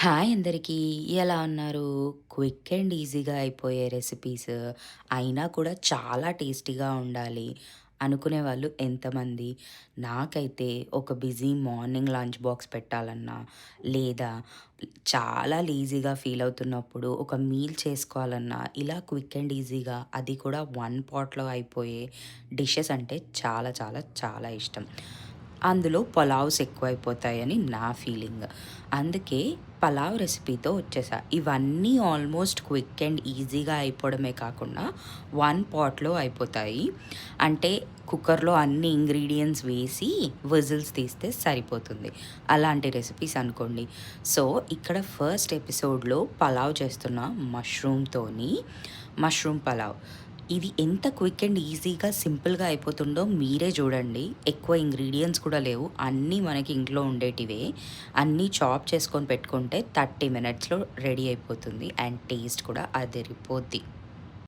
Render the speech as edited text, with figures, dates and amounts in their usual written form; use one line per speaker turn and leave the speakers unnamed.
Hi అందరికీ. ఎలా ఉన్నారు? క్విక్ అండ్ ఈజీగా అయిపోయే రెసిపీస్ అయినా కూడా చాలా టేస్టీగా ఉండాలి అనుకునే వాళ్ళు ఎంతమంది? నాకైతే ఒక బిజీ మార్నింగ్ లంచ్ బాక్స్ పెట్టాలన్నా, లేదా చాలా లేజీగా ఫీల్ అవుతున్నప్పుడు ఒక మీల్ చేసుకోవాలన్నా, ఇలా క్విక్ అండ్ ఈజీగా అది కూడా వన్ పాట్‌లో అయిపోయే డిషెస్ అంటే చాలా చాలా చాలా ఇష్టం. అందులో పలావ్స్ ఎక్కువైపోతాయని నా ఫీలింగ్. అందుకే పలావ్ రెసిపీతో వచ్చేసా. ఇవన్నీ ఆల్మోస్ట్ క్విక్ అండ్ ఈజీగా అయిపోవడమే కాకుండా వన్ పాట్‌లో అయిపోతాయి. అంటే కుక్కర్‌లో అన్ని ఇంగ్రీడియెంట్స్ వేసి విజిల్స్ తీస్తే సరిపోతుంది. అలాంటి రెసిపీస్ అనుకోండి. సో, ఇక్కడ ఫస్ట్ ఎపిసోడ్‌లో పలావ్ చేస్తున్నా మష్రూమ్ పలావ్. ఇది ఎంత క్విక్ అండ్ ఈజీగా, సింపుల్‌గా అయిపోతుందో మీరే చూడండి. ఎక్కువ ఇంగ్రీడియెంట్స్ కూడా లేవు. అన్నీ మనకి ఇంట్లో ఉండేటివే. అన్నీ చాప్ చేసుకొని పెట్టుకుంటే 30 మినిట్స్‌లో రెడీ అయిపోతుంది. అండ్ టేస్ట్ కూడా అదిరిపోద్ది.